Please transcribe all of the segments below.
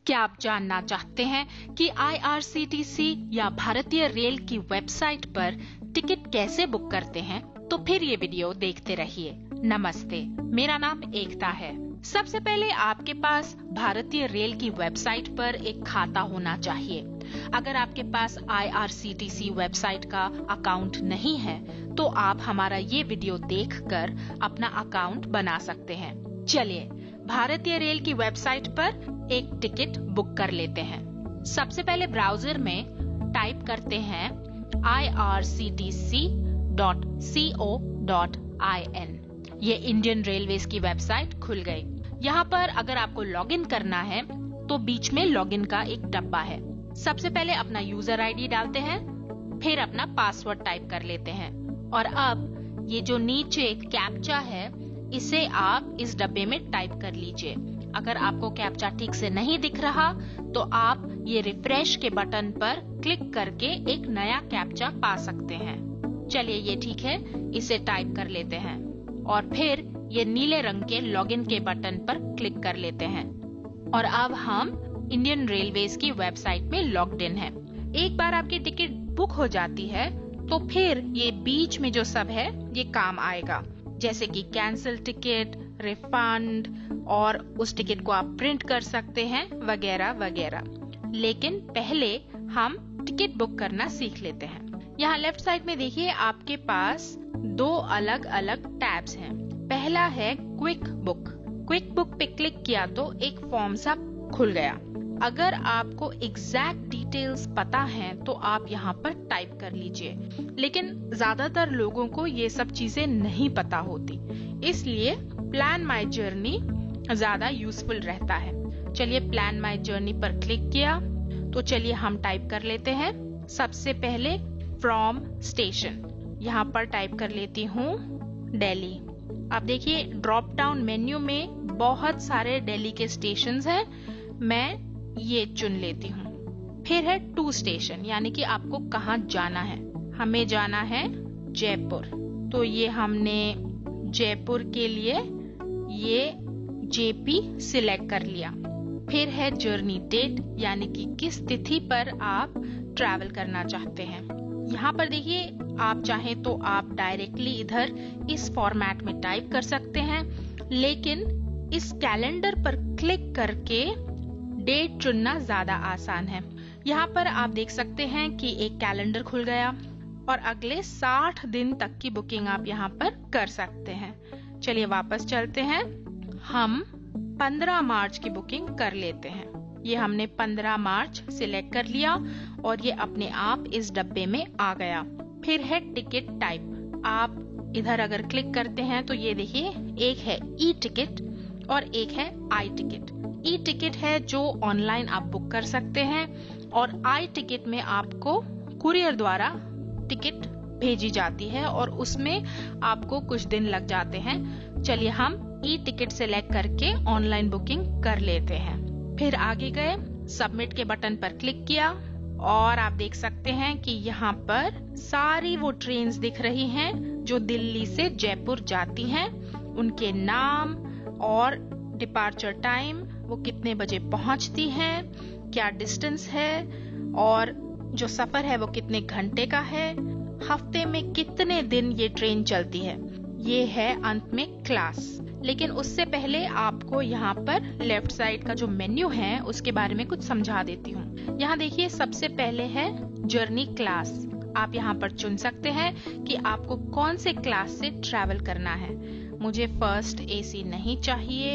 क्या आप जानना चाहते हैं कि IRCTC या भारतीय रेल की वेबसाइट पर टिकट कैसे बुक करते हैं? तो फिर ये वीडियो देखते रहिए। नमस्ते, मेरा नाम एकता है। सबसे पहले आपके पास भारतीय रेल की वेबसाइट पर एक खाता होना चाहिए। अगर आपके पास IRCTC वेबसाइट का अकाउंट नहीं है, तो आप हमारा ये वीडियो देखकर अपना अकाउंट बना सकते हैं। चलिए भारतीय रेल की वेबसाइट पर एक टिकट बुक कर लेते हैं। सबसे पहले ब्राउजर में टाइप करते हैं irctc.co.in। ये इंडियन रेलवेज की वेबसाइट खुल गई। यहाँ पर अगर आपको लॉगिन करना है तो बीच में लॉगिन का एक डब्बा है। सबसे पहले अपना यूजर आईडी डालते हैं, फिर अपना पासवर्ड टाइप कर लेते हैं और अब ये जो नीचे कैप्चा है इसे आप इस डब्बे में टाइप कर लीजिए। अगर आपको कैप्चा ठीक से नहीं दिख रहा तो आप ये रिफ्रेश के बटन पर क्लिक करके एक नया कैप्चा पा सकते हैं। चलिए ये ठीक है, इसे टाइप कर लेते हैं और फिर ये नीले रंग के लॉगिन के बटन पर क्लिक कर लेते हैं और अब हम इंडियन रेलवेज की वेबसाइट में लॉग्ड इन हैं। एक बार आपकी टिकट बुक हो जाती है तो फिर ये बीच में जो सब है ये काम आएगा, जैसे कि कैंसिल टिकट, रिफंड और उस टिकट को आप प्रिंट कर सकते हैं वगैरह वगैरह। लेकिन पहले हम टिकट बुक करना सीख लेते हैं। यहाँ लेफ्ट साइड में देखिए आपके पास दो अलग अलग टैब्स हैं। पहला है क्विक बुक। क्विक बुक पे क्लिक किया तो एक फॉर्म सा खुल गया। अगर आपको एग्जैक्ट डिटेल्स पता है तो आप यहाँ पर टाइप कर लीजिए, लेकिन ज्यादातर लोगों को ये सब चीजें नहीं पता होती, इसलिए प्लान माई जर्नी ज्यादा यूजफुल रहता है। चलिए प्लान माई जर्नी पर क्लिक किया तो चलिए हम टाइप कर लेते हैं। सबसे पहले फ्रॉम स्टेशन, यहाँ पर टाइप कर लेती हूँ दिल्ली। अब देखिए ड्रॉप डाउन मेन्यू में बहुत सारे दिल्ली के स्टेशंस हैं, मैं ये चुन लेती हूँ। फिर है टू स्टेशन, यानी कि आपको कहाँ जाना है। हमें जाना है जयपुर, तो ये हमने जयपुर के लिए ये JP सिलेक्ट कर लिया। फिर है जर्नी डेट, यानी कि किस तिथि पर आप ट्रैवल करना चाहते हैं। यहाँ पर देखिए आप चाहें तो आप डायरेक्टली इधर इस फॉर्मेट में टाइप कर सकते हैं, लेकिन इस कैलेंडर पर क्लिक करके डेट चुनना ज्यादा आसान है। यहाँ पर आप देख सकते हैं कि एक कैलेंडर खुल गया और अगले 60 दिन तक की बुकिंग आप यहाँ पर कर सकते हैं। चलिए वापस चलते हैं। हम 15 मार्च की बुकिंग कर लेते हैं। ये हमने 15 मार्च सिलेक्ट कर लिया और ये अपने आप इस डब्बे में आ गया। फिर है टिकट टाइप। आप इधर अगर क्लिक करते हैं तो ये देखिए एक है ई टिकट और एक है आई टिकट। ई टिकट है जो ऑनलाइन आप बुक कर सकते हैं और आई टिकट में आपको कुरियर द्वारा टिकट भेजी जाती है और उसमें आपको कुछ दिन लग जाते हैं। चलिए हम ई टिकट सेलेक्ट करके ऑनलाइन बुकिंग कर लेते हैं। फिर आगे गए, सबमिट के बटन पर क्लिक किया और आप देख सकते हैं कि यहाँ पर सारी वो ट्रेन्स दिख रही हैं जो दिल्ली से जयपुर जाती हैं, उनके नाम और डिपार्चर टाइम, वो कितने बजे पहुंचती हैं, क्या डिस्टेंस है और जो सफर है वो कितने घंटे का है, हफ्ते में कितने दिन ये ट्रेन चलती है। ये है अंत में क्लास। लेकिन उससे पहले आपको यहाँ पर लेफ्ट साइड का जो मेन्यू है उसके बारे में कुछ समझा देती हूँ। यहाँ देखिए सबसे पहले है जर्नी क्लास। आप यहाँ पर चुन सकते हैं कि आपको कौन से क्लास से ट्रैवल करना है। मुझे फर्स्ट AC नहीं चाहिए,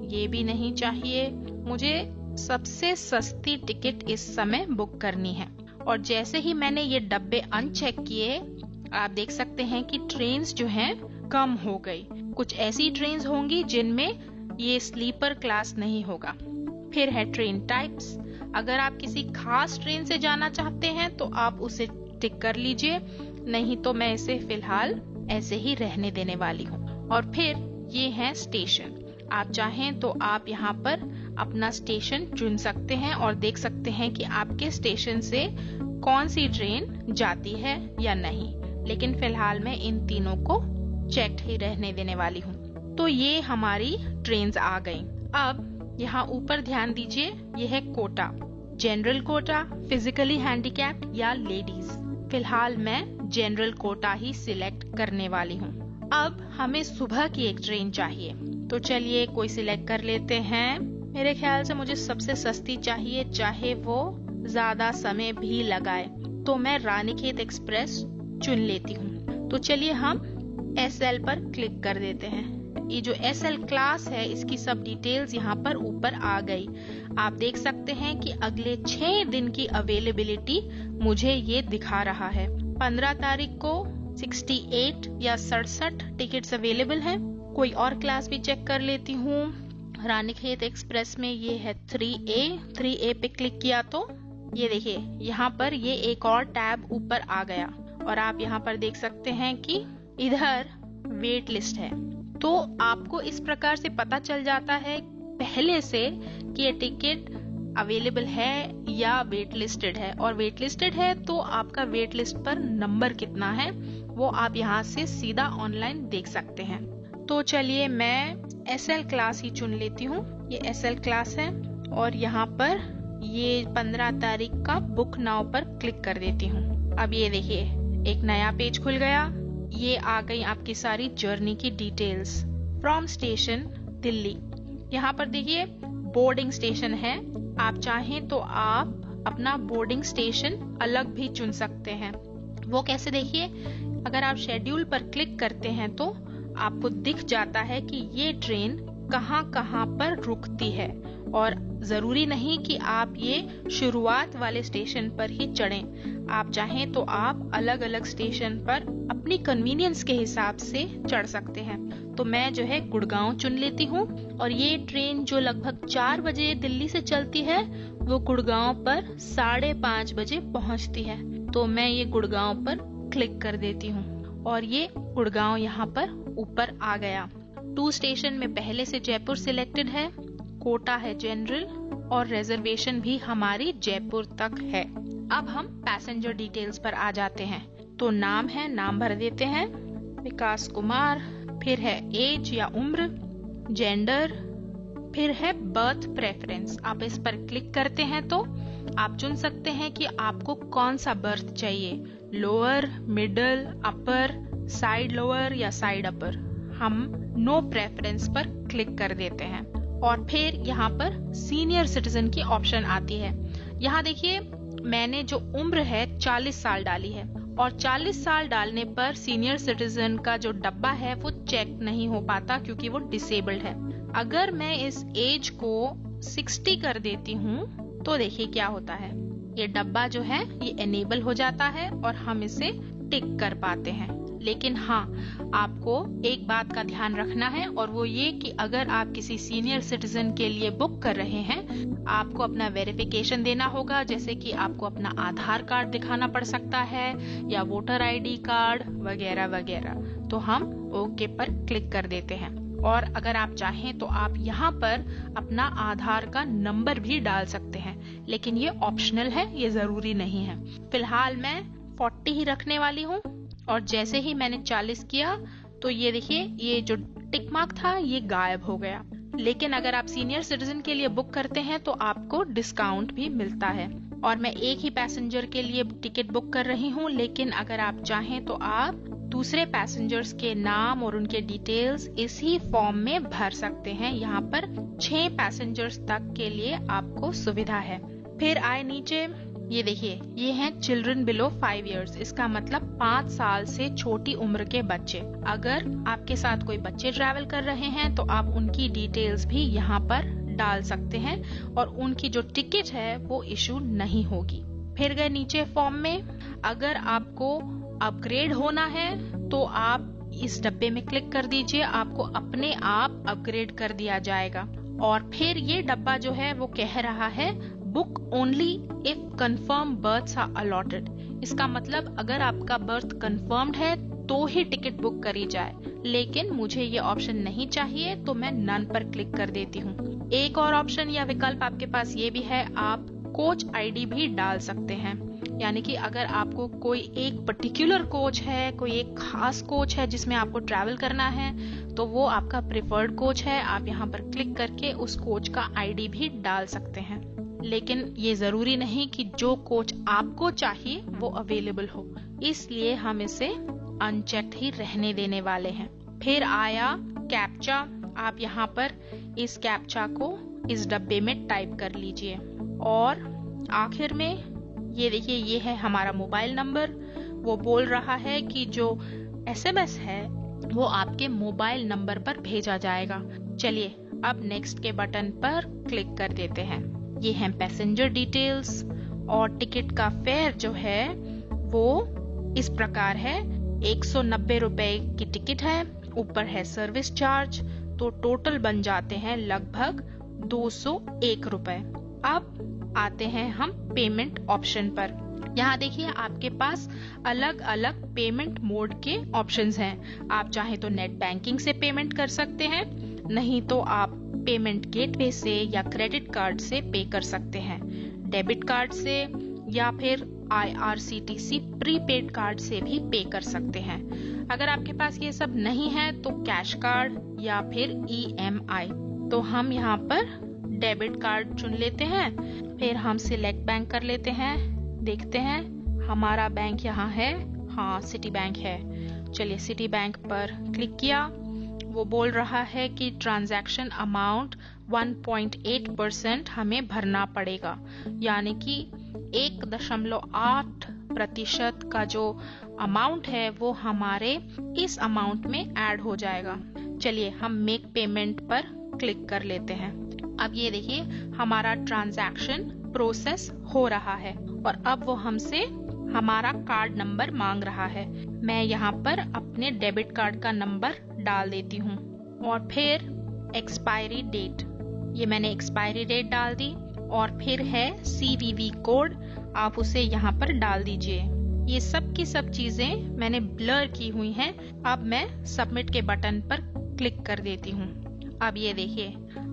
ये भी नहीं चाहिए, मुझे सबसे सस्ती टिकट इस समय बुक करनी है। और जैसे ही मैंने ये डब्बे अनचेक किए आप देख सकते हैं कि ट्रेन्स जो हैं कम हो गई। कुछ ऐसी ट्रेन्स होंगी जिनमें ये स्लीपर क्लास नहीं होगा। फिर है ट्रेन टाइप्स। अगर आप किसी खास ट्रेन से जाना चाहते हैं तो आप उसे टिक कर लीजिए, नहीं तो मैं इसे फिलहाल ऐसे ही रहने देने वाली हूँ। और फिर ये है स्टेशन। आप चाहें तो आप यहाँ पर अपना स्टेशन चुन सकते हैं और देख सकते हैं कि आपके स्टेशन से कौन सी ट्रेन जाती है या नहीं। लेकिन फिलहाल मैं इन तीनों को चेक्ड ही रहने देने वाली हूँ। तो ये हमारी ट्रेन्स आ गई। अब यहाँ ऊपर ध्यान दीजिए, ये है quota, general quota, physically handicapped या लेडीज। फिलहाल मैं जनरल कोटा ही सिलेक्ट करने वाली हूँ। अब हमें सुबह की एक ट्रेन चाहिए, तो चलिए कोई सिलेक्ट कर लेते हैं। मेरे ख्याल से मुझे सबसे सस्ती चाहिए, चाहे वो ज्यादा समय भी लगाए, तो मैं रानीखेत एक्सप्रेस चुन लेती हूँ। तो चलिए हम SL पर क्लिक कर देते हैं। ये जो SL क्लास है, इसकी सब डिटेल्स यहाँ पर ऊपर आ गई। आप देख सकते हैं कि अगले 6 दिन की अवेलेबिलिटी मुझे ये दिखा रहा है। 15 तारीख को 68 या 67 टिकट्स अवेलेबल हैं। कोई और क्लास भी चेक कर लेती हूँ। रानीखेत एक्सप्रेस में ये है 3A पे क्लिक किया तो ये देखिए, यहाँ पर ये एक और टैब ऊपर आ गया और आप यहाँ पर देख सकते हैं कि इधर वेट लिस्ट है। तो आपको इस प्रकार से पता चल जाता है पहले से कि ये टिकट अवेलेबल है या वेट लिस्टेड है, और वेट लिस्टेड है तो आपका वेट लिस्ट पर नंबर कितना है वो आप यहाँ से सीधा ऑनलाइन देख सकते हैं। तो चलिए मैं SL क्लास ही चुन लेती हूँ। ये SL क्लास है और यहाँ पर ये 15 तारीख का बुक नाउ पर क्लिक कर देती हूँ। अब ये देखिए, एक नया पेज खुल गया। ये आ गई आपकी सारी जर्नी की डिटेल्स। फ्रॉम स्टेशन दिल्ली, यहाँ पर देखिए बोर्डिंग स्टेशन है। आप चाहें तो आप अपना बोर्डिंग स्टेशन अलग भी चुन सकते हैं। वो कैसे, देखिए अगर आप शेड्यूल पर क्लिक करते हैं तो आपको दिख जाता है कि ये ट्रेन कहाँ कहाँ पर रुकती है, और जरूरी नहीं कि आप ये शुरुआत वाले स्टेशन पर ही चढ़ें। आप चाहें तो आप अलग अलग स्टेशन पर अपनी कन्वीनियंस के हिसाब से चढ़ सकते हैं। तो मैं जो है गुड़गांव चुन लेती हूँ, और ये ट्रेन जो लगभग 4 बजे दिल्ली से चलती है वो गुड़गांव पर 5:30 बजे पहुँचती है। तो मैं ये गुड़गांव पर क्लिक कर देती हूँ और ये गुड़गांव यहाँ पर ऊपर आ गया। 2 स्टेशन में पहले से जयपुर सिलेक्टेड है, कोटा है जनरल, और रिजर्वेशन भी हमारी जयपुर तक है। अब हम पैसेंजर डिटेल्स पर आ जाते हैं। तो नाम है, नाम भर देते हैं, विकास कुमार, फिर है एज या उम्र, जेंडर, फिर है बर्थ प्रेफरेंस। आप इस पर क्लिक करते हैं तो आप चुन सकते हैं कि आपको कौन सा बर्थ चाहिए, लोअर, मिडल, अपर, साइड लोअर या साइड अपर। हम नो प्रेफरेंस पर क्लिक कर देते हैं और फिर यहाँ पर सीनियर सिटीजन की ऑप्शन आती है। यहाँ देखिए मैंने जो उम्र है 40 साल डाली है, और 40 साल डालने पर सीनियर सिटीजन का जो डब्बा है वो चेक नहीं हो पाता क्योंकि वो डिसेबल्ड है। अगर मैं इस एज को 60 कर देती हूँ तो देखिए क्या होता है, ये डब्बा जो है ये एनेबल हो जाता है और हम इसे टिक कर पाते हैं। लेकिन हाँ, आपको एक बात का ध्यान रखना है, और वो ये कि अगर आप किसी सीनियर सिटीजन के लिए बुक कर रहे हैं, आपको अपना वेरिफिकेशन देना होगा, जैसे कि आपको अपना आधार कार्ड दिखाना पड़ सकता है या वोटर ID कार्ड वगैरह वगैरह। तो हम ओके पर क्लिक कर देते हैं, और अगर आप चाहें तो आप यहाँ पर अपना आधार का नंबर भी डाल सकते हैं, लेकिन ये ऑप्शनल है, ये जरूरी नहीं है। फिलहाल मैं 40 ही रखने वाली हूँ, और जैसे ही मैंने 40 किया तो ये देखिए ये जो टिक मार्क था ये गायब हो गया। लेकिन अगर आप सीनियर सिटीजन के लिए बुक करते हैं तो आपको डिस्काउंट भी मिलता है, और मैं एक ही पैसेंजर के लिए टिकट बुक कर रही हूँ। लेकिन अगर आप चाहें तो आप दूसरे पैसेंजर्स के नाम और उनके डिटेल्स इसी फॉर्म में भर सकते हैं। यहाँ पर 6 पैसेंजर्स तक के लिए आपको सुविधा है। फिर आए नीचे, ये देखिए ये हैं चिल्ड्रन बिलो 5 इयर्स। इसका मतलब 5 साल से छोटी उम्र के बच्चे। अगर आपके साथ कोई बच्चे ट्रैवल कर रहे हैं तो आप उनकी डिटेल्स भी यहाँ पर डाल सकते हैं, और उनकी जो टिकट है वो इशू नहीं होगी। फिर गए नीचे फॉर्म में, अगर आपको अपग्रेड होना है तो आप इस डब्बे में क्लिक कर दीजिए, आपको अपने आप अपग्रेड कर दिया जाएगा। और फिर ये डब्बा जो है वो कह रहा है book only if confirm berths are allotted. इसका मतलब अगर आपका बर्थ कंफर्म्ड है तो ही टिकट बुक करी जाए, लेकिन मुझे ये ऑप्शन नहीं चाहिए तो मैं नन पर क्लिक कर देती हूँ। एक और ऑप्शन या विकल्प आपके पास ये भी है, आप कोच ID भी डाल सकते हैं। यानी कि अगर आपको कोई एक पर्टिकुलर कोच है, कोई एक खास कोच है जिसमें आपको ट्रैवल करना है, तो वो आपका प्रेफर्ड कोच है। आप यहाँ पर क्लिक करके उस कोच का आईडी भी डाल सकते हैं, लेकिन ये जरूरी नहीं कि जो कोच आपको चाहिए वो अवेलेबल हो, इसलिए हम इसे अनचेक्ड ही रहने देने वाले हैं। फिर आया कैप्चा। आप यहाँ पर इस कैप्चा को इस डब्बे में टाइप कर लीजिए और आखिर में ये देखिए, ये है हमारा मोबाइल नंबर। वो बोल रहा है कि जो एसएमएस है वो आपके मोबाइल नंबर पर भेजा जाएगा। चलिए अब नेक्स्ट के बटन पर क्लिक कर देते हैं। ये है पैसेंजर डिटेल्स और टिकट का फेयर जो है वो इस प्रकार है। 190 रुपए की टिकट है, ऊपर है सर्विस चार्ज, तो टोटल बन जाते हैं लगभग 201 रुपए। अब आते हैं हम पेमेंट ऑप्शन पर। यहाँ देखिए आपके पास अलग अलग पेमेंट मोड के ऑप्शंस हैं। आप चाहे तो नेट बैंकिंग से पेमेंट कर सकते हैं, नहीं तो आप पेमेंट गेटवे से या क्रेडिट कार्ड से पे कर सकते हैं, डेबिट कार्ड से या फिर IRCTC प्रीपेड कार्ड से भी पे कर सकते हैं। अगर आपके पास ये सब नहीं है तो कैश कार्ड या फिर EMI। तो हम यहाँ पर डेबिट कार्ड चुन लेते हैं, फिर हम सिलेक्ट बैंक कर लेते हैं। देखते हैं हमारा बैंक यहाँ है, हाँ सिटी बैंक है। चलिए सिटी बैंक पर क्लिक किया। वो बोल रहा है कि ट्रांजैक्शन अमाउंट 1.8% हमें भरना पड़ेगा, यानी कि 1.8% का जो अमाउंट है वो हमारे इस अमाउंट में ऐड हो जाएगा। चलिए हम मेक पेमेंट पर क्लिक कर लेते हैं। अब ये देखिए हमारा ट्रांजैक्शन प्रोसेस हो रहा है और अब वो हमसे हमारा कार्ड नंबर मांग रहा है। मैं यहाँ पर अपने डेबिट कार्ड का नंबर डाल देती हूँ और फिर एक्सपायरी डेट, ये मैंने एक्सपायरी डेट डाल दी और फिर है CVV कोड, आप उसे यहाँ पर डाल दीजिए। ये सब की सब चीजें मैंने ब्लर की हुई हैं। अब मैं सबमिट के बटन पर क्लिक कर देती हूँ। अब ये देखिए,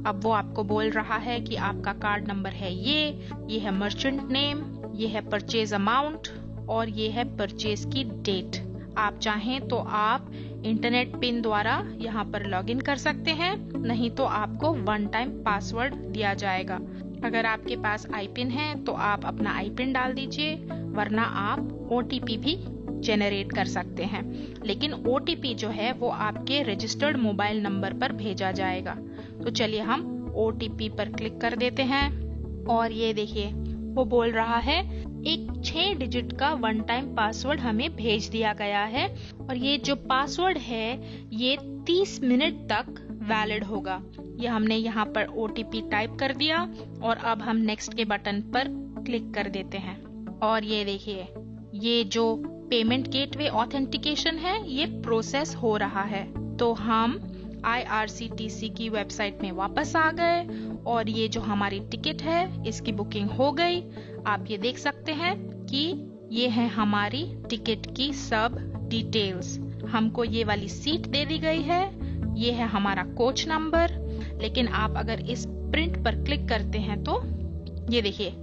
अब वो आपको बोल रहा है कि आपका कार्ड नंबर है ये है मर्चेंट नेम, ये है परचेज अमाउंट और ये है परचेज की डेट। आप चाहें तो आप इंटरनेट पिन द्वारा यहाँ पर लॉगिन कर सकते हैं, नहीं तो आपको वन टाइम पासवर्ड दिया जाएगा। अगर आपके पास आईपिन है तो आप अपना आईपिन डाल दीजिए, वरना आप OTP भी जेनरेट कर सकते हैं, लेकिन OTP जो है वो आपके रजिस्टर्ड मोबाइल नंबर पर भेजा जाएगा। तो चलिए हम OTP पर क्लिक कर देते हैं और ये देखिए वो बोल रहा है एक 6 डिजिट का वन टाइम पासवर्ड हमें भेज दिया गया है और ये जो पासवर्ड है ये 30 मिनट तक वैलिड होगा। ये हमने यहाँ पर OTP टाइप कर दिया और अब हम नेक्स्ट के बटन पर क्लिक कर देते हैं और ये देखिए ये जो पेमेंट गेटवे ऑथेंटिकेशन है ये प्रोसेस हो रहा है। तो हम IRCTC की वेबसाइट में वापस आ गए और ये जो हमारी टिकट है इसकी बुकिंग हो गई। आप ये देख सकते हैं कि ये है हमारी टिकट की सब डिटेल्स। हमको ये वाली सीट दे दी गई है, ये है हमारा कोच नंबर। लेकिन आप अगर इस प्रिंट पर क्लिक करते हैं तो ये देखिए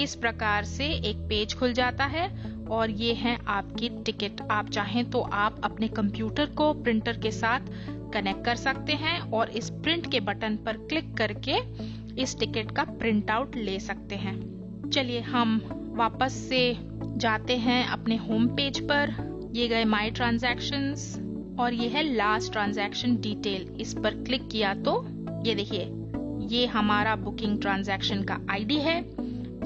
इस प्रकार से एक पेज खुल जाता है और ये है आपकी टिकट। आप चाहें तो आप अपने कंप्यूटर को प्रिंटर के साथ कनेक्ट कर सकते हैं और इस प्रिंट के बटन पर क्लिक करके इस टिकट का प्रिंट आउट ले सकते हैं। चलिए हम वापस से जाते हैं अपने होम पेज पर। ये गए माय ट्रांजैक्शंस और ये है लास्ट ट्रांजैक्शन डिटेल। इस पर क्लिक किया तो ये देखिए ये हमारा बुकिंग ट्रांजैक्शन का आईडी है,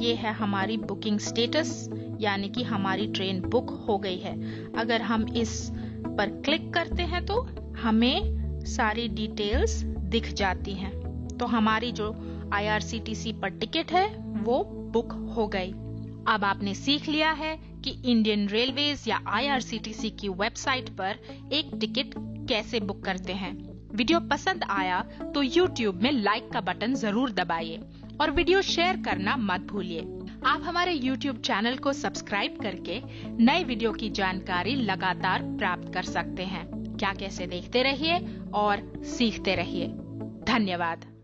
ये है हमारी बुकिंग स्टेटस, यानी कि हमारी ट्रेन बुक हो गई है। अगर हम इस पर क्लिक करते हैं तो हमें सारी डिटेल्स दिख जाती हैं। तो हमारी जो IRCTC पर टिकट है वो बुक हो गई। अब आपने सीख लिया है कि इंडियन रेलवेज या IRCTC की वेबसाइट पर एक टिकट कैसे बुक करते हैं। वीडियो पसंद आया तो YouTube में लाइक का बटन जरूर दबाइए और वीडियो शेयर करना मत भूलिए। आप हमारे YouTube चैनल को सब्सक्राइब करके नए वीडियो की जानकारी लगातार प्राप्त कर सकते हैं। क्या कैसे देखते रहिए और सीखते रहिए। धन्यवाद।